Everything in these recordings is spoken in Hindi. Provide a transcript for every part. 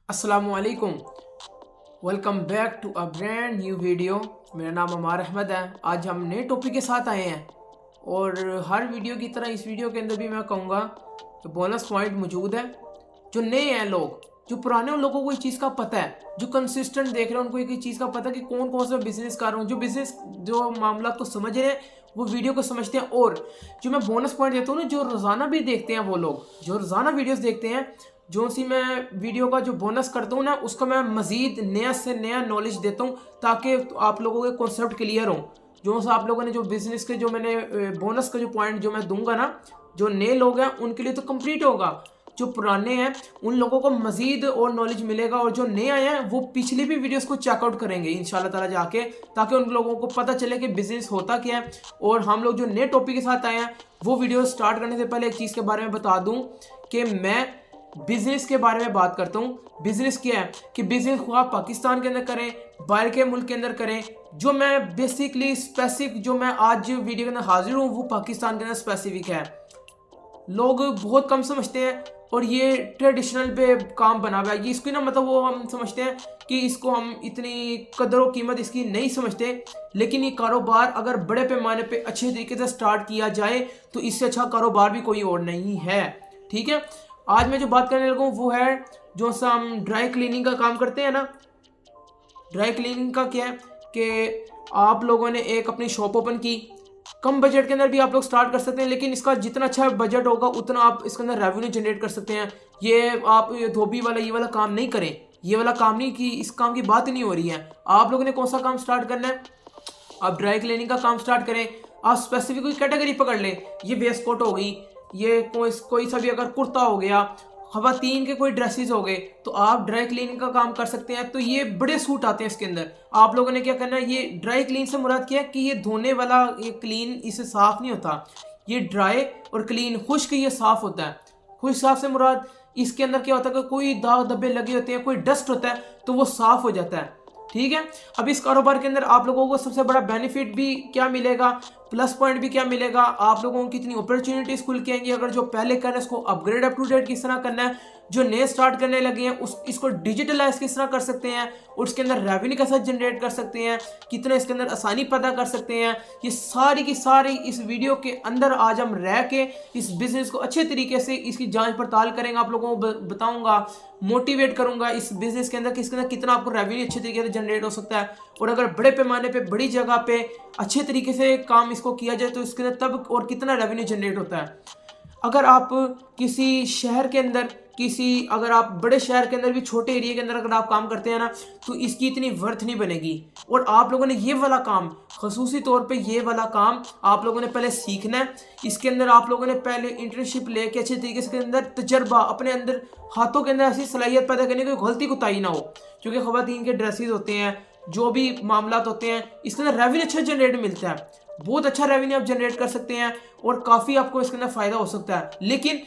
अस्सलामुअलैकुम। Welcome back to a brand new video. मेरा नाम अमार अहमद है। आज हम नए टॉपिक के साथ आए हैं और हर वीडियो की तरह इस वीडियो के अंदर भी मैं कहूँगा कि बोनस पॉइंट मौजूद है। जो नए हैं लोग, जो पुराने उन लोगों को इस चीज़ का पता है, जो कंसिस्टेंट देख रहे हैं उनको एक चीज़ का पता है कि कौन कौन सा बिजनेस कर रहा हूँ, जो बिजनेस जो मामला को समझ रहे हैं वो वीडियो को समझते हैं। और जो मैं बोनस पॉइंट देता हूँ ना, जो रोज़ाना भी देखते हैं वो लोग, जो रोज़ाना वीडियोस देखते हैं, जो सी मैं वीडियो का जो बोनस करता हूँ ना, उसका मैं मज़ीद नया से नया नॉलेज देता हूँ ताकि आप लोगों के कॉन्सेप्ट क्लियर हों। जो सा आप लोगों ने जो बिजनेस के जो मैंने बोनस का जो पॉइंट जो मैं दूंगा ना, जो नए लोग हैं उनके लिए तो कंप्लीट होगा, जो पुराने हैं उन लोगों को मजीद और नॉलेज मिलेगा, और जो नए आए हैं वो पिछली भी वीडियोस को चेकआउट करेंगे इंशाल्लाह ताला जाके, ताकि उन लोगों को पता चले कि बिजनेस होता क्या है। और हम लोग जो नए टॉपिक के साथ आए हैं, वो वीडियो स्टार्ट करने से पहले एक चीज़ के बारे में बता दूं कि मैं बिजनेस के बारे में बात करता हूँ। बिजनेस क्या है कि बिजनेस को आप पाकिस्तान के अंदर करें, बाहर के मुल्क के अंदर करें, जो मैं बेसिकली स्पेसिफिक जो मैं आज वीडियो के अंदर हाजिर हूँ वो पाकिस्तान के अंदर स्पेसिफिक है। लोग बहुत कम समझते हैं और ये ट्रेडिशनल पे काम बना हुआ है, ये इसकी ना मतलब वो हम समझते हैं कि इसको हम इतनी कदर व कीमत इसकी नहीं समझते। लेकिन ये कारोबार अगर बड़े पैमाने पे अच्छे तरीके से स्टार्ट किया जाए तो इससे अच्छा कारोबार भी कोई और नहीं है। ठीक है, आज मैं जो बात करने लगा हूँ वो है जो सा हम ड्राई क्लीनिंग का काम करते हैं ना। ड्राई क्लीनिंग का क्या है कि आप लोगों ने एक अपनी शॉप ओपन की, कम बजट के अंदर भी आप लोग स्टार्ट कर सकते हैं, लेकिन इसका जितना अच्छा बजट होगा उतना आप इसके अंदर रेवेन्यू जनरेट कर सकते हैं। ये आप ये धोबी वाला ये वाला काम नहीं करें, ये वाला काम नहीं, कि इस काम की बात ही नहीं हो रही है। आप लोगों ने कौन सा काम स्टार्ट करना है, आप ड्राई क्लीनिंग का काम स्टार्ट करें। आप स्पेसिफिक कोई कैटेगरी पकड़ लें, ये वेस्ट कोट हो गई, ये कोई सा भी अगर कुर्ता हो गया, खवातीन के कोई ड्रेसेस हो गए, तो आप ड्राई क्लीनिंग का काम कर सकते हैं। तो ये बड़े सूट आते हैं इसके अंदर। आप लोगों ने क्या करना है, ये ड्राई क्लीन से मुराद क्या है कि ये धोने वाला, ये क्लीन इससे साफ नहीं होता, ये ड्राई और क्लीन खुश्क ये साफ होता है। खुश्क साफ से मुराद इसके अंदर क्या होता है कि कोई दाग धब्बे लगे होते हैं, कोई डस्ट होता है तो वो साफ हो जाता है। ठीक है, अब इस कारोबार के अंदर आप लोगों को सबसे बड़ा बेनिफिट भी क्या मिलेगा, प्लस पॉइंट भी क्या मिलेगा, आप लोगों को कितनी अपॉर्चुनिटीज खुल के आएंगी। अगर जो पहले कर रहे हैं इसको अपग्रेड अप टू डेट किस तरह करना है, जो नए स्टार्ट करने लगे हैं उस इसको डिजिटलाइज किस तरह कर सकते हैं, और उसके अंदर रेवेन्यू कैसा जनरेट कर सकते हैं, कितना इसके अंदर आसानी पैदा कर सकते हैं, ये सारी की सारी इस वीडियो के अंदर आज हम रह के इस बिजनेस को अच्छे तरीके से इसकी जांच पड़ताल करेंगे। आप लोगों को बताऊंगा, मोटिवेट करूंगा इस बिजनेस के अंदर कि इसके अंदर कितना आपको रेवेन्यू अच्छे तरीके से जनरेट हो सकता है, और अगर बड़े पैमाने पे बड़ी जगह पे अच्छे तरीके से काम इसको किया जाए तो इसके अंदर तब और कितना रेवेन्यू जनरेट होता है। अगर आप किसी शहर के अंदर, अगर आप बड़े शहर के अंदर भी छोटे एरिया के अंदर अगर आप काम करते हैं ना, तो इसकी इतनी वर्थ नहीं बनेगी। और आप लोगों ने ये वाला काम, खसूसी तौर पे ये वाला काम आप लोगों ने पहले सीखना है। इसके अंदर आप लोगों ने पहले इंटर्नशिप लेके अच्छे तरीके से अंदर तजर्बा, अपने अंदर हाथों के अंदर ऐसी सलाहियत पैदा करने की गलती कोताही ना हो। क्योंकि खवातीन के ड्रेसेस होते हैं, जो भी मामला होते हैं, इसके अंदर रेवेन्यू अच्छा जनरेट मिलता है, बहुत अच्छा रेवेन्यू आप जनरेट कर सकते हैं और काफ़ी आपको इसके अंदर फ़ायदा हो सकता है। लेकिन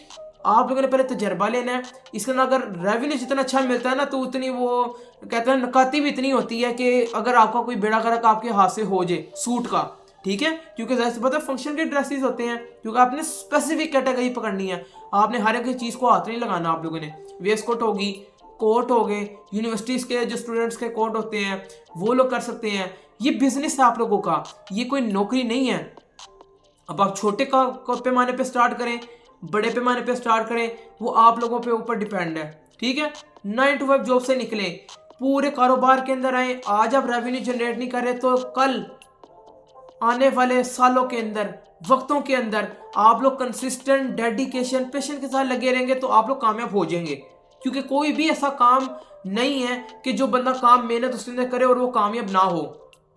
आप लोगों ने पहले तजर्बा लेना है। इसके अंदर अगर रेवेन्यू जितना अच्छा मिलता है ना, तो उतनी वो कहते हैं नकाती भी इतनी होती है कि अगर आपका कोई बेड़ा गर्क आपके हाथ से हो जाए सूट का, ठीक है, क्योंकि जैसे पता है फंक्शन के ड्रेसेस होते हैं, क्योंकि आपने स्पेसिफिक कैटेगरी पकड़नी है, आपने हर एक चीज़ को हाथ नहीं लगाना। आप लोगों ने वेस्ट कोट होगी, कोट हो गए, यूनिवर्सिटीज़ के जो स्टूडेंट्स के कोट होते हैं वो लोग कर सकते हैं। ये बिजनेस है आप लोगों का, ये कोई नौकरी नहीं है। अब आप छोटे का पैमाने पे स्टार्ट करें, बड़े पैमाने पे स्टार्ट करें, वो आप लोगों पे ऊपर डिपेंड है। ठीक है, 9 to 5 जॉब से निकले, पूरे कारोबार के अंदर आए। आज आप रेवेन्यू जनरेट नहीं कर रहे तो कल आने वाले सालों के अंदर, वक्तों के अंदर आप लोग कंसिस्टेंट डेडिकेशन पेशेंस के साथ लगे रहेंगे तो आप लोग कामयाब हो जाएंगे। क्योंकि कोई भी ऐसा काम नहीं है कि जो बंदा काम मेहनत उसके अंदर करे और वो कामयाब ना हो,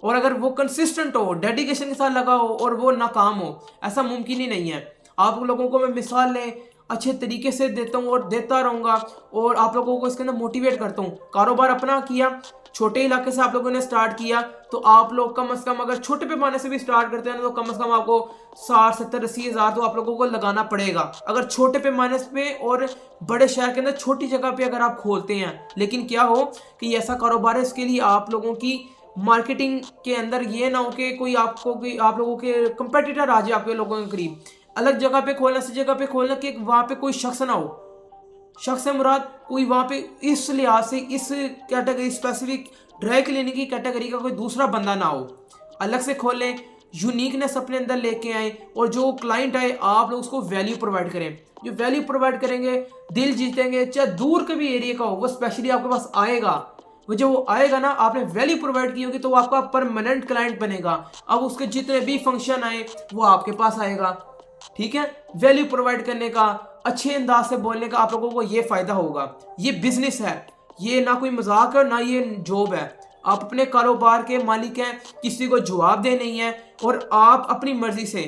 और अगर वो कंसिस्टेंट हो, डेडिकेशन के साथ लगा हो और वो नाकाम हो, ऐसा मुमकिन ही नहीं है। आप लोगों को मैं मिसाल लें अच्छे तरीके से देता हूँ और देता रहूँगा, और आप लोगों को इसके अंदर मोटिवेट करता हूँ। कारोबार अपना किया, छोटे इलाके से आप लोगों ने स्टार्ट किया, तो आप लोग कम से कम अगर छोटे पैमाने से भी स्टार्ट करते हैं ना, तो कम से कम आपको 60-70-80 हज़ार तो आप लोगों को लगाना पड़ेगा अगर छोटे पैमाने पे, और बड़े शहर के अंदर छोटी जगह पे अगर आप खोलते हैं। लेकिन क्या हो कि ऐसा कारोबार है, इसके लिए आप लोगों की मार्केटिंग के अंदर ये ना हो कि कोई आप लोगों के कंपेटिटर आ जाए आपके लोगों के करीब। अलग जगह पे खोलना, ऐसी जगह पे खोलना कि वहाँ पे कोई शख्स ना हो, शख्स से मुराद कोई वहाँ पे इस लिहाज से इस कैटेगरी स्पेसिफिक ड्राई क्लीनिंग की कैटेगरी का कोई दूसरा बंदा ना हो। अलग से खोलें, यूनिकनेस अपने अंदर लेके आए और जो क्लाइंट आए आप लोग उसको वैल्यू प्रोवाइड करें। जो वैल्यू प्रोवाइड करेंगे दिल जीतेंगे, चाहे दूर के भी एरिया का हो, वो स्पेशली आपके पास आएगा। वो जो वो आएगा ना, आपने वैल्यू प्रोवाइड की होगी तो वो आपका परमानेंट क्लाइंट बनेगा। अब उसके जितने भी फंक्शन आए वो आपके पास आएगा। ठीक है, वैल्यू प्रोवाइड करने का, अच्छे अंदाज से बोलने का आप लोगों को ये फायदा होगा। ये बिजनेस है, ये ना कोई मजाक है ना ये जॉब है। आप अपने कारोबार के मालिक हैं, किसी को जवाब दे नहीं है और आप अपनी मर्जी से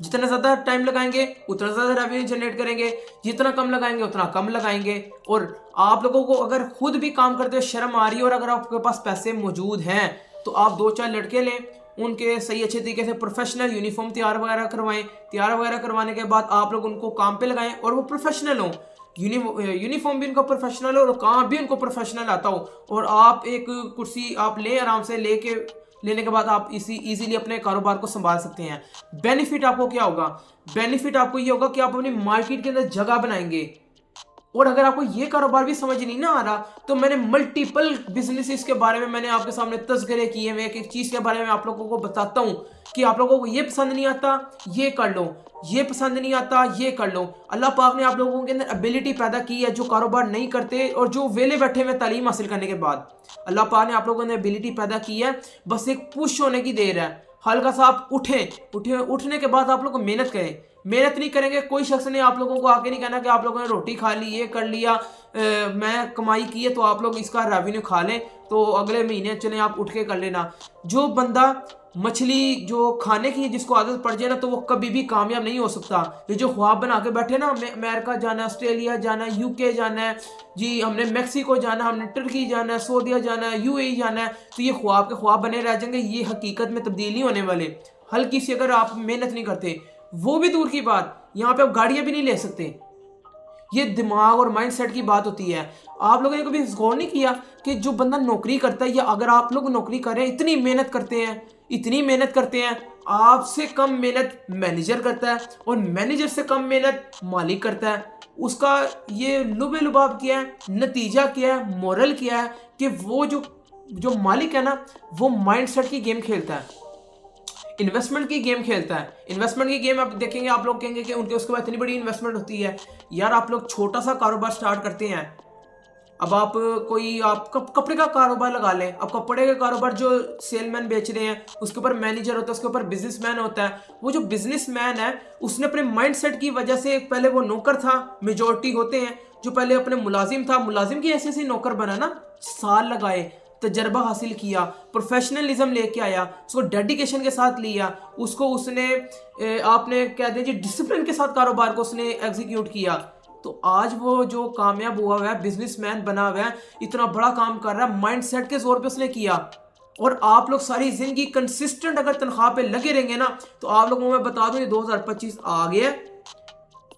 जितना ज़्यादा टाइम लगाएंगे उतना ज़्यादा रेवेन्यू जनरेट करेंगे, जितना कम लगाएंगे उतना कम लगाएंगे। और आप लोगों को अगर खुद भी काम करते हुए शर्म आ रही है और अगर आपके पास पैसे मौजूद हैं तो आप 2-4 लड़के लें, उनके सही अच्छे तरीके से प्रोफेशनल यूनिफॉर्म तैयार वगैरह करवाएं। तैयार वगैरह करवाने के बाद आप लोग उनको काम पे लगाएं और वो प्रोफेशनल हों। यूनिफॉर्म भी उनका प्रोफेशनल हो और काम भी उनको प्रोफेशनल आता हो। और आप एक कुर्सी आप ले आराम से लेने के बाद आप इजीली अपने कारोबार को संभाल सकते हैं। बेनिफिट आपको क्या होगा? बेनिफिट आपको ये होगा कि आप अपनी मार्केट के अंदर जगह बनाएंगे। और अगर आपको ये कारोबार भी समझ नहीं ना आ रहा तो मैंने मल्टीपल बिजनेसेस के बारे में मैंने आपके सामने तज़किरे किए। मैं एक एक चीज़ के बारे में आप लोगों को बताता हूँ कि आप लोगों को ये पसंद नहीं आता ये कर लो, ये पसंद नहीं आता ये कर लो। अल्लाह पाक ने आप लोगों के अंदर एबिलिटी पैदा की है जो कारोबार नहीं करते और जो वेले बैठे हुए तालीम हासिल करने के बाद अल्लाह पाक ने आप लोगों ने एबिलिटी पैदा की है। बस एक पुश होने की देर है। हल्का सा आप उठने के बाद आप लोग मेहनत करें। मेहनत नहीं करेंगे, कोई शख्स ने आप लोगों को आके नहीं कहना कि आप लोगों ने रोटी खा ली, ये कर लिया, मैं कमाई की है तो आप लोग इसका रेवेन्यू खा लें तो अगले महीने चलें आप उठ के कर लेना। जो बंदा मछली जो खाने की जिसको आदत पड़ जाए ना तो वो कभी भी कामयाब नहीं हो सकता। ये जो ख्वाब बना के बैठे ना, अमेरिका जाना है, ऑस्ट्रेलिया जाना है, यूके जाना है जी, हमने मैक्सिको जाना है, हमने तुर्की जाना है, सऊदीया जाना है, यूएई जाना है, तो ये ख्वाब के ख्वाब बने रह जाएंगे। ये हकीकत में तब्दील नहीं होने वाले हल्की सी अगर आप मेहनत नहीं करते। वो भी दूर की बात, यहाँ पे आप गाड़ियां भी नहीं ले सकते। ये दिमाग और माइंडसेट की बात होती है। आप लोगों ने कभी गौर नहीं किया कि जो बंदा नौकरी करता है या अगर आप लोग नौकरी कर रहे हैं, इतनी मेहनत करते हैं, आपसे कम मेहनत मैनेजर करता है और मैनेजर से कम मेहनत मालिक करता है। उसका ये लुबे लुबाब क्या है, नतीजा क्या है, मोरल क्या है कि वो जो मालिक है ना वो माइंडसेट की गेम खेलता है, इन्वेस्टमेंट की गेम खेलता है। इन्वेस्टमेंट की गेम आप देखेंगे, आप लोग कहेंगे कि उनके उसके बाद इतनी बड़ी इन्वेस्टमेंट होती है। यार आप लोग छोटा सा कारोबार स्टार्ट करते हैं, अब आप कपड़े का कारोबार लगा लें। अब कपड़े का कारोबार जो सेलमैन बेच रहे हैं उसके ऊपर मैनेजर होता है, उसके ऊपर बिजनेसमैन होता है। वो जो बिजनेसमैन है उसने अपने माइंडसेट की वजह से, पहले वो नौकर था, मेजॉरिटी होते हैं जो पहले अपने मुलाजिम था, मुलाजिम की ऐसे नौकर बना ना, साल लगाए, तजर्बा हासिल किया, प्रोफेशनलिज्म लेके आया, उसको डेडिकेशन के साथ लिया, उसको उसने आपने कह दीजिए डिसिप्लिन के साथ कारोबार को उसने एग्जीक्यूट किया। तो आज वो जो कामयाब हुआ है, बिजनेसमैन बना हुआ है, इतना बड़ा काम कर रहा है, माइंडसेट के जोर पे उसने किया। और आप लोग सारी जिंदगी कंसिस्टेंट अगर तनख्वाह पे लगे रहेंगे ना तो आप लोगों को मैं बता दूं ये 2025 आ गया।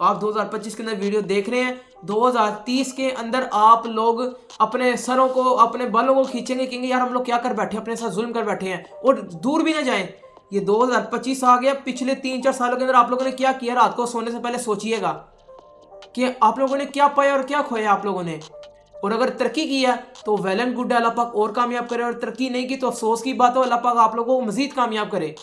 आप 2025 के अंदर वीडियो देख रहे हैं, 2030 के अंदर आप लोग अपने सरों को, अपने बालों को खींचेंगे, कहेंगे यार हम लोग क्या कर बैठे, अपने साथ जुल्म कर बैठे हैं। और दूर भी ना जाएं, ये 2025 आ गया। पिछले 3-4 सालों के अंदर आप लोगों ने क्या किया, रात को सोने से पहले सोचिएगा कि आप लोगों ने क्या पाया और क्या खोया आप लोगों ने। और अगर तरक्की किया तो वेल एंड गुड है, अल्लाह पाक और कामयाब करे, और तरक्की नहीं की तो अफसोस की बात हो, अल्लाह पाक आप लोगों को मजीद कामयाब करे,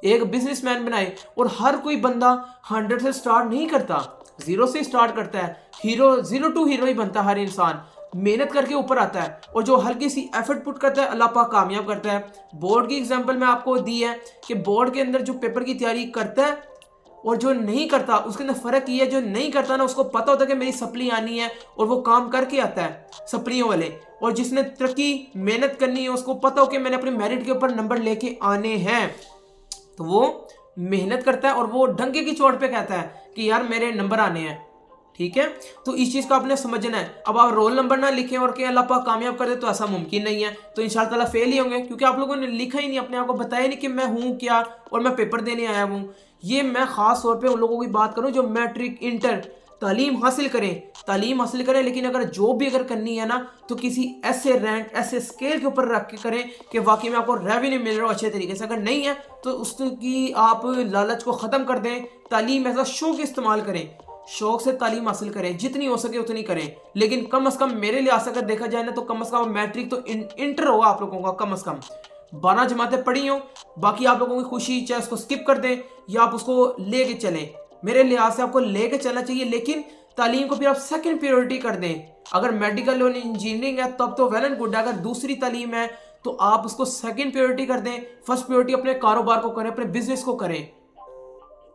एक बिजनेसमैन बनाए। और हर कोई बंदा 100 से स्टार्ट नहीं करता, 0 से स्टार्ट करता है। हीरो 0 to हीरो ही बनता है हर इंसान, मेहनत करके ऊपर आता है। और जो हल्की सी एफर्ट पुट करता है अल्लाह पाक कामयाब करता है। बोर्ड की एग्जांपल मैं आपको दी है कि बोर्ड के अंदर जो पेपर की तैयारी करता है और जो नहीं करता उसके अंदर फर्क ये है, जो नहीं करता ना उसको पता होता है कि मेरी सप्ली आनी है और वो काम करके आता है सप्लियों वाले। और जिसने तरक्की मेहनत करनी है उसको पता हो कि मैंने अपने मेरिट के ऊपर नंबर लेके आने हैं, तो वो मेहनत करता है और वो डंके की चोट पे कहता है कि यार मेरे नंबर आने हैं। ठीक है, तो इस चीज़ का आपने समझना है। अब आप रोल नंबर ना लिखें और कि अल्लाह पाक कामयाब कर दे तो ऐसा मुमकिन नहीं है, तो इंशाअल्लाह ताला फेल ही होंगे, क्योंकि आप लोगों ने लिखा ही नहीं, अपने आप को बताया नहीं कि मैं हूँ क्या और मैं पेपर देने आया हूँ। ये मैं ख़ास तौर पे उन लोगों की बात करूँ जो मैट्रिक इंटर तालीम हासिल करें, लेकिन अगर जॉब भी अगर करनी है ना तो किसी ऐसे रैंक, ऐसे स्केल के ऊपर रख के करें कि वाकई में आपको रेवेन्यू मिल रहा हो अच्छे तरीके से। अगर नहीं है तो उसकी आप लालच को ख़त्म कर दें, तालीम एज अ शौक इस्तेमाल करें। शौक से तालीम हासिल करें, जितनी हो सके उतनी करें, लेकिन कम से कम मेरे लिहाज से अगर देखा जाए ना तो कम से कम मैट्रिक तो इंटर होगा आप लोगों का, कम से कम 12 जमातें पढ़ी हो। बाकी आप लोगों की खुशी, चाहे उसको स्किप कर दें या आप उसको लेके चलें, मेरे लिहाज से आपको लेके चलना चाहिए, लेकिन तालीम को फिर आप सेकंड प्रायोरिटी कर दें। अगर मेडिकल और इंजीनियरिंग है तब तो वेल एंड गुड है, अगर दूसरी तालीम है तो आप उसको सेकंड प्रायोरिटी कर दें। फर्स्ट प्रायोरिटी अपने कारोबार को करें, अपने बिजनेस को करें।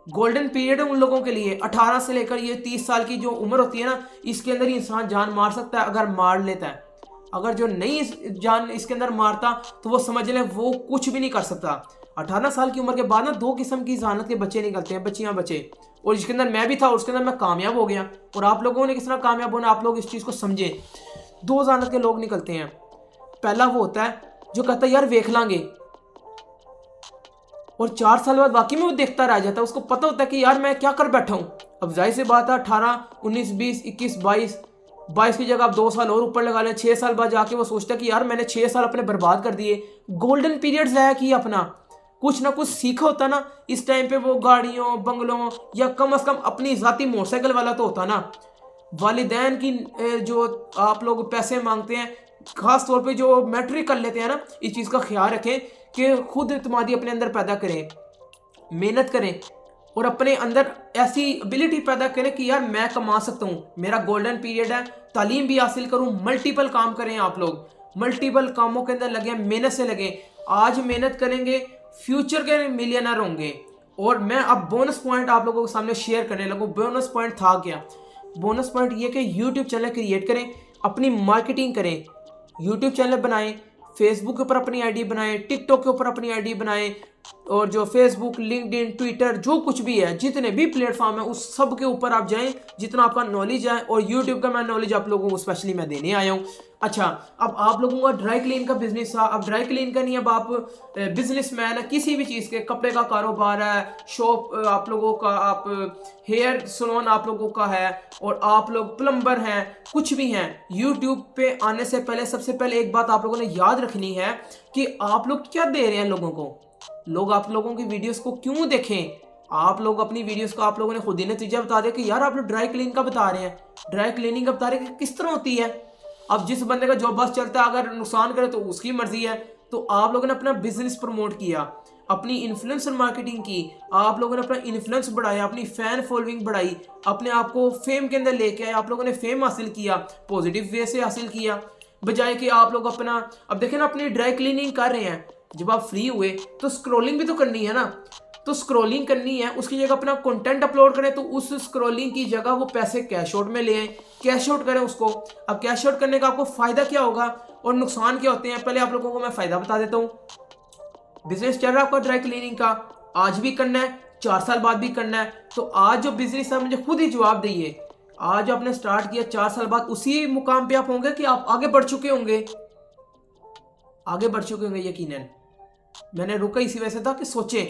गोल्डन पीरियड है उन लोगों के लिए, 18 से लेकर ये 30 साल की जो उम्र होती है ना, इसके अंदर ही इंसान जान मार सकता है अगर मार लेता है। अगर जो नहीं जान इसके अंदर मारता तो वो समझ लें वो कुछ भी नहीं कर सकता। 18 साल की उम्र के बाद ना 2 किस्म की जहानत के बच्चे निकलते हैं, बच्चियां बच्चे, और जिसके अंदर मैं भी था, उसके अंदर मैं कामयाब हो गया। और आप लोगों ने किस तरह कामयाब होना, आप लोग इस चीज़ को समझें। 2 जहानत के लोग निकलते हैं। पहला वो होता है जो कहता है यार वेख लांगे, और 4 साल बाद वाकई में वो देखता रह जाता है। उसको पता होता है कि यार मैं क्या कर बैठा हूँ। अब जाहिर सी बात है 18, 19, 20, 21, 22 की जगह आप 2 साल और ऊपर लगा लें, 6 साल बाद जाके वो सोचता है कि यार मैंने 6 साल अपने बर्बाद कर दिए, गोल्डन पीरियड ज़ाया किया अपना, कुछ ना कुछ सीखा होता ना। इस टाइम पे वो गाड़ियों, बंगलों, या कम से कम अपनी ज़ाती मोटरसाइकिल वाला तो होता ना। वालिदैन की जो आप लोग पैसे मांगते हैं, खास तौर पे जो मैट्रिक कर लेते हैं ना, इस चीज़ का ख्याल रखें कि खुद इत्मीनान अपने अंदर पैदा करें, मेहनत करें और अपने अंदर ऐसी एबिलिटी पैदा करें कि यार मैं कमा सकता हूँ, मेरा गोल्डन पीरियड है, तालीम भी हासिल करूँ। मल्टीपल काम करें आप लोग, मल्टीपल कामों के अंदर लगे, मेहनत से लगे। आज मेहनत करेंगे, फ्यूचर के मिलियनर होंगे। और मैं अब बोनस पॉइंट आप लोगों के सामने शेयर करने लगूँ। बोनस पॉइंट था क्या? बोनस पॉइंट ये कि यूट्यूब चैनल क्रिएट करें, अपनी मार्केटिंग करें, यूट्यूब चैनल बनाएं, फेसबुक के ऊपर अपनी आईडी बनाएं, टिकटॉक के ऊपर अपनी आईडी बनाएं, और जो फेसबुक, लिंक्डइन, ट्विटर, जो कुछ भी है, जितने भी प्लेटफॉर्म है उस सब के ऊपर आप जाएं, जितना आपका नॉलेज है। और यूट्यूब का मैं नॉलेज आप लोगों को स्पेशली मैं देने आया हूँ। अच्छा, अब आप लोगों का ड्राई क्लीन का बिजनेस था, अब ड्राई क्लीन का नहीं, अब आप बिजनेसमैन है, किसी भी चीज़ के, कपड़े का कारोबार है, शॉप आप लोगों का, आप हेयर सैलून आप लोगों का है, और आप लोग प्लम्बर हैं, कुछ भी हैं, यूट्यूब पे आने से पहले सबसे पहले एक बात आप लोगों ने याद रखनी है कि आप लोग क्या दे रहे हैं लोगों को। लोग आप लोगों की वीडियोस को क्यों देखें? आप लोग अपनी वीडियोस को आप लोगों ने खुद ही नतीजा बता दिया कि यार आप लोग ड्राई क्लीन का बता रहे हैं, ड्राई क्लीनिंग का बता रहे हैं कि किस तरह होती है। अब जिस बंदे का जो बस चलता है, अगर नुकसान करे तो उसकी मर्जी है। तो आप लोगों ने अपना बिजनेस प्रमोट किया, अपनी इन्फ्लुएंसर मार्केटिंग की, आप लोगों ने अपना इन्फ्लुएंस बढ़ाया, अपनी फैन फॉलोइंग बढ़ाई, अपने आप को फेम के अंदर लेके आए, आप लोगों ने फेम हासिल किया, पॉजिटिव वे से हासिल किया, बजाय कि आप लोग अपना, अब देखें ना, अपनी ड्राई क्लीनिंग कर रहे हैं, जब आप फ्री हुए तो स्क्रॉलिंग भी तो करनी है ना। तो स्क्रॉलिंग करनी है, उसकी जगह अपना कंटेंट अपलोड करें, तो उस स्क्रॉलिंग की जगह वो पैसे कैश आउट में ले आए, कैश आउट करें उसको। अब कैश आउट करने का आपको फायदा क्या होगा और नुकसान क्या होते हैं, पहले आप लोगों को मैं फायदा बता देता हूँ। बिजनेस चल रहा है आपका ड्राई क्लीनिंग का, आज भी करना है, 4 साल बाद भी करना है। तो आज जो बिजनेस है मुझे खुद ही जवाब दिए, आज आपने स्टार्ट किया, 4 साल बाद उसी मुकाम पे आप होंगे कि आप आगे बढ़ चुके होंगे, आगे बढ़ चुके होंगे यकीनन। मैंने रुका इसी वजह से था कि सोचे,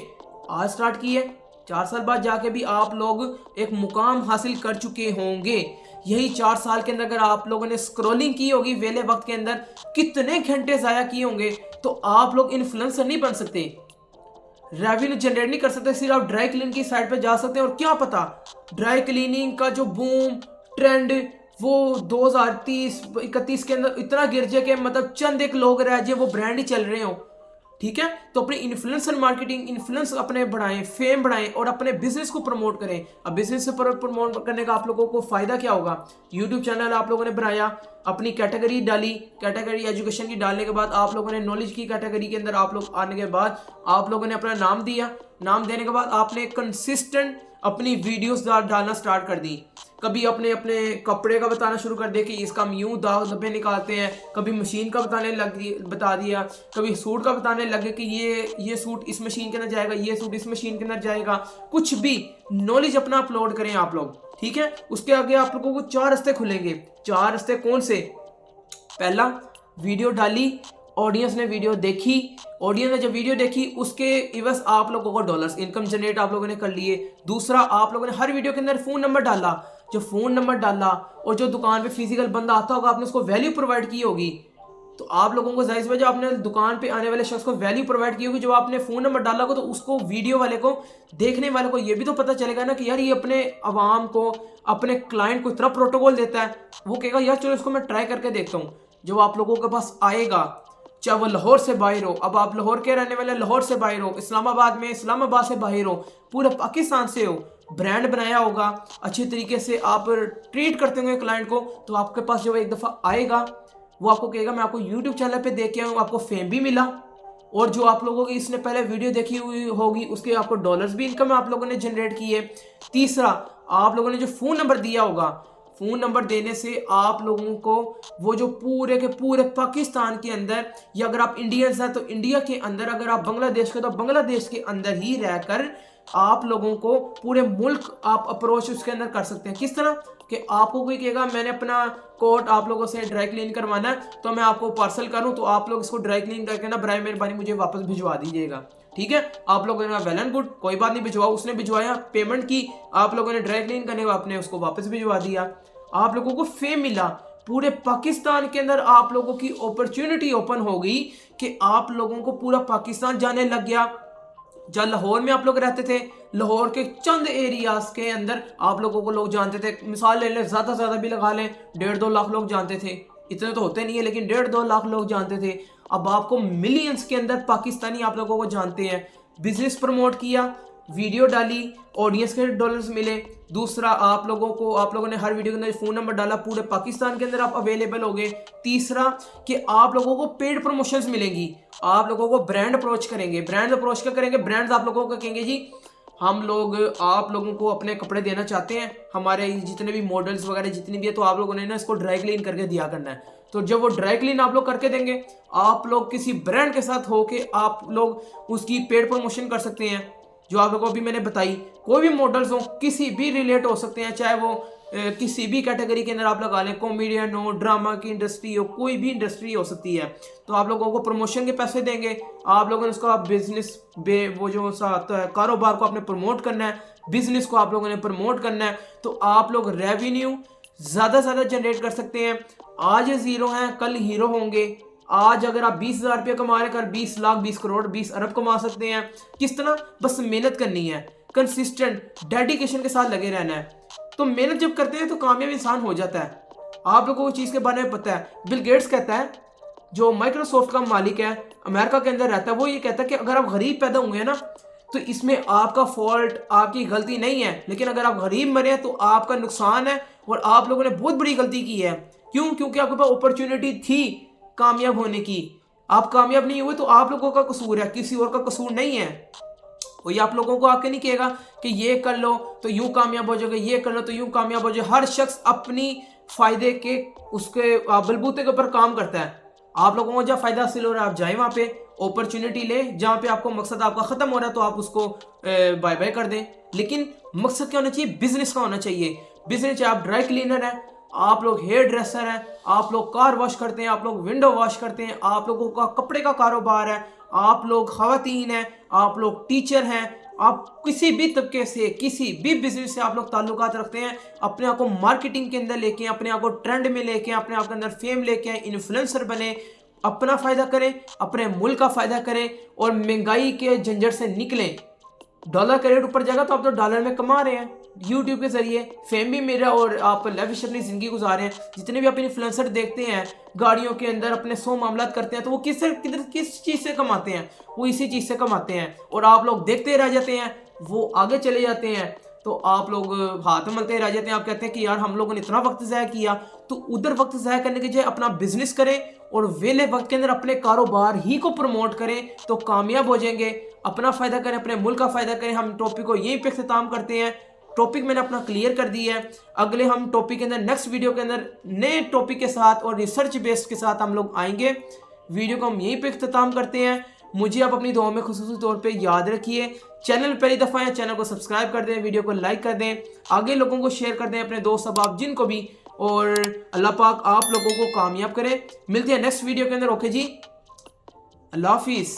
आज स्टार्ट किए, 4 साल बाद जाके भी आप लोग एक मुकाम हासिल कर चुके होंगे। यही 4 साल के अंदर अगर आप लोगों ने स्क्रॉलिंग की होगी, वेले वक्त के अंदर कितने घंटे ज़ाया किए होंगे, तो आप लोग इन्फ्लुएंसर नहीं बन सकते, रेवेन्यू जनरेट नहीं कर सकते। सिर्फ आप ड्राई क्लीनिंग की साइड पे जा सकते हैं। और क्या पता ड्राई क्लीनिंग का जो बूम ट्रेंड वो 2030-31 के अंदर इतना गिर जाए कि मतलब चंद एक लोग रह जाए, वो ब्रांड ही चल रहे हो। ठीक है, तो अपनी इन्फ्लुएंसर मार्केटिंग, इन्फ्लुएंस अपने बढ़ाएं, फेम बढ़ाएं और अपने बिजनेस को प्रमोट करें। अब बिजनेस से प्रमोट करने का आप लोगों को फायदा क्या होगा? यूट्यूब चैनल आप लोगों ने बनाया, अपनी कैटेगरी डाली, कैटेगरी एजुकेशन की डालने के बाद आप लोगों ने नॉलेज की कैटेगरी के अंदर आप लोग आने के बाद आप लोगों ने अपना नाम दिया, नाम देने के बाद आपने कंसिस्टेंट अपनी वीडियोस डालना स्टार्ट कर दी। कभी अपने कपड़े का बताना शुरू कर दिया कि इसका हम यूं दाग धब्बे निकालते हैं, कभी मशीन का बता दिया, कभी सूट का बताने लगे कि ये सूट इस मशीन के अंदर जाएगा, ये सूट इस मशीन के अंदर जाएगा। कुछ भी नॉलेज अपना अपलोड करें आप लोग, ठीक है। उसके आगे आप लोगों को 4 रास्ते खुलेंगे। 4 रास्ते कौन से? पहला, वीडियो डाली, ऑडियंस ने वीडियो देखी, ऑडियंस ने जब वीडियो देखी उसके इवज आप लोगों को डॉलर्स इनकम जनरेट आप लोगों ने कर लिए। दूसरा, आप लोगों ने हर वीडियो के अंदर फ़ोन नंबर डाला, जो फ़ोन नंबर डाला और जो दुकान पे फिजिकल बंदा आता होगा आपने उसको वैल्यू प्रोवाइड की होगी, तो आप लोगों को जाहिर सी बात है, आपने दुकान पे आने वाले शख्स को वैल्यू प्रोवाइड की होगी। जब आपने फ़ोन नंबर डाला होगा तो उसको, वीडियो वाले को, देखने वाले को ये भी तो पता चलेगा ना कि यार ये अपने अवाम को, अपने क्लाइंट को इतना प्रोटोकॉल देता है। वो कहेगा यार चलो इसको मैं ट्राई करके देखता हूँ। जब आप लोगों के पास आएगा, चाहे वो लाहौर से बाहर हो, अब आप लाहौर के रहने वाले, लाहौर से बाहर हो, इस्लामाबाद में, इस्लामाबाद से बाहर हो, पूरे पाकिस्तान से हो, ब्रांड बनाया होगा, अच्छे तरीके से आप ट्रीट करते होंगे क्लाइंट को, तो आपके पास जब एक दफ़ा आएगा वो आपको कहेगा मैं आपको यूट्यूब चैनल पे देख के आया हूँ, आपको फेम भी मिला, और जो आप लोगों की इसने पहले वीडियो देखी हुई होगी उसके आपको डॉलर्स भी इनकम आप लोगों ने जनरेट की है। तीसरा, आप लोगों ने जो फ़ोन नंबर दिया होगा, फ़ोन नंबर देने से आप लोगों को वो जो पूरे के पूरे पाकिस्तान के अंदर, या अगर आप इंडियंस हैं तो इंडिया के अंदर, अगर आप बांग्लादेश के तो बांग्लादेश के अंदर ही रहकर आप लोगों को पूरे मुल्क आप अप्रोच उसके अंदर कर सकते हैं। किस तरह कि आपको कोई कहेगा मैंने अपना कोट आप लोगों से ड्राई क्लीन करवाना है, तो मैं आपको पार्सल करूं, तो आप लोग इसको ड्राई क्लीन करके ना बराए मेहरबानी मुझे वापस भिजवा दीजिएगा। ठीक है, आप लोगों ने वेल एंड गुड, कोई बात नहीं, भिजवाओ। उसने भिजवाया, पेमेंट की, आप लोगों ने ड्राई क्लीन करने आपने उसको वापस भिजवा दिया, आप लोगों को फेम मिला। पूरे पाकिस्तान के अंदर आप लोगों की अपॉर्चुनिटी ओपन हो गई कि आप लोगों को पूरा पाकिस्तान जाने लग गया। जहाँ लाहौर में आप लोग रहते थे, लाहौर के चंद एरियाज के अंदर आप लोगों को लोग जानते थे। मिसाल ले लें, ज़्यादा से ज़्यादा भी लगा लें, 1.5-2 लाख लोग जानते थे। इतने तो होते नहीं है, लेकिन 1.5-2 लाख लोग जानते थे। अब आपको मिलियंस के अंदर पाकिस्तानी आप लोगों को जानते हैं। बिजनेस प्रमोट किया, वीडियो डाली, ऑडियंस के डॉलर्स मिले। दूसरा, आप लोगों ने हर वीडियो के अंदर फ़ोन नंबर डाला, पूरे पाकिस्तान के अंदर आप अवेलेबल हो गए। तीसरा कि आप लोगों को पेड प्रमोशंस मिलेंगी, आप लोगों को ब्रांड अप्रोच करेंगे। ब्रांड अप्रोच क्या करेंगे? ब्रांड्स आप लोगों को कहेंगे जी हम लोग आप लोगों को अपने कपड़े देना चाहते हैं, हमारे जितने भी मॉडल्स वगैरह जितनी भी है, तो आप लोगों ने ना इसको ड्राई क्लीन करके दिया करना है। तो जब वो ड्राई क्लीन आप लोग करके देंगे, आप लोग किसी ब्रांड के साथ होके आप लोग उसकी पेड प्रमोशन कर सकते हैं। जो आप लोगों को अभी मैंने बताई, कोई भी मॉडल्स हो, किसी भी रिलेट हो सकते हैं, चाहे वो किसी भी कैटेगरी के अंदर आप लगा लें, कॉमेडियन हो, ड्रामा की इंडस्ट्री हो, कोई भी इंडस्ट्री हो सकती है। तो आप लोगों को प्रमोशन के पैसे देंगे, आप लोगों ने उसका बिजनेस वो जो सा कारोबार को आपने प्रमोट करना है, बिजनेस को आप लोगों ने प्रमोट करना है, तो आप लोग रेवेन्यू ज़्यादा से ज़्यादा जनरेट कर सकते हैं। आज ज़ीरो हैं, कल हीरो होंगे। आज अगर आप 20,000 रुपये कमा रहे हैं, कल 20 लाख, 20 करोड़, 20 अरब कमा सकते हैं। किस तरह? बस मेहनत करनी है, कंसिस्टेंट डेडिकेशन के साथ लगे रहना है। तो मेहनत जब करते हैं तो कामयाब इंसान हो जाता है। आप लोगों को चीज़ के बारे में पता है, बिल गेट्स कहता है, जो माइक्रोसॉफ्ट का मालिक है, अमेरिका के अंदर रहता है, वो ये कहता है कि अगर आप गरीब पैदा हुए हैं ना, तो इसमें आपका फॉल्ट, आपकी गलती नहीं है, लेकिन अगर आप गरीब मरे हैं तो आपका नुकसान है, और आप लोगों ने बहुत बड़ी गलती की है। क्यों? क्योंकि आपके पास अपॉर्चुनिटी थी कामयाब होने की, आप कामयाब नहीं हुए, तो आप लोगों का कसूर है, किसी और का कसूर नहीं है। कोई आप लोगों को आके नहीं कहेगा कि ये कर लो तो यूं कामयाब हो जाओगे, ये कर लो तो यूं कामयाब हो जाए। हर शख्स अपनी फायदे के उसके बलबूते के ऊपर काम करता है। आप लोगों को जहाँ फायदा हासिल हो रहा है आप जाए वहाँ पे अपॉर्चुनिटी ले, जहाँ पे आपको मकसद आपका खत्म हो रहा है तो आप उसको बाय बाय कर दें। लेकिन मकसद क्या होना चाहिए? बिजनेस का होना चाहिए। बिजनेस, चाहे आप ड्राई क्लीनर हैं, आप लोग हेयर ड्रेसर हैं, आप लोग कार वॉश करते हैं, आप लोग विंडो वॉश करते हैं, आप लोगों का कपड़े का कारोबार है, आप लोग खवातीन हैं, आप लोग टीचर हैं, आप किसी भी तबके से, किसी भी बिजनेस से आप लोग ताल्लुकात रखते हैं, अपने आप को मार्केटिंग के अंदर लेके, अपने आप को ट्रेंड में लेके, अपने आप के अंदर फेम लेके, इन्फ्लुएंसर बने, अपना फ़ायदा करें, अपने मुल्क का फ़ायदा करें, और महंगाई के झंझट से निकलें। डॉलर का रेट ऊपर जाएगा तो आप तो डॉलर में कमा रहे हैं, यूट्यूब के जरिए फेम भी मिल रहा है, और आप लेविश अपनी ज़िंदगी गुजार रहे हैं। जितने भी आप इन्फ्लुएंसर देखते हैं गाड़ियों के अंदर अपने 100 मामलात करते हैं, तो वो किस चीज़ से कमाते हैं? वो इसी चीज़ से कमाते हैं, और आप लोग देखते रह जाते हैं, वो आगे चले जाते हैं, तो आप लोग हाथ मलते रह जाते हैं। आप कहते हैं कि यार हम लोगों ने इतना वक्त ज़ाया किया। तो उधर वक्त ज़ाया करने की जगह अपना बिजनेस करें, और वेले वक्त के अंदर अपने कारोबार ही को प्रमोट करें, तो कामयाब हो जाएंगे। अपना फ़ायदा करें, अपने मुल्क का फ़ायदा करें। हम टॉपिक को यहीं पे इख्तिताम करते हैं। टॉपिक मैंने अपना क्लियर कर दिया है। अगले हम टॉपिक के अंदर, नेक्स्ट वीडियो के अंदर नए टॉपिक के साथ और रिसर्च बेस्ड के साथ हम लोग आएंगे। वीडियो को हम यहीं पे इख्तिताम करते हैं। मुझे आप अपनी दुआओं में खुसूसी तौर पे याद रखिए। चैनल पहली दफ़ा है, चैनल को सब्सक्राइब कर दें, वीडियो को लाइक कर दें, आगे लोगों को शेयर कर दें, अपने दोस्त अहबाब जिनको भी, और अल्लाह पाक आप लोगों को कामयाब करे। मिलते हैं नेक्स्ट वीडियो के अंदर। ओके जी, अल्लाह हाफिज़।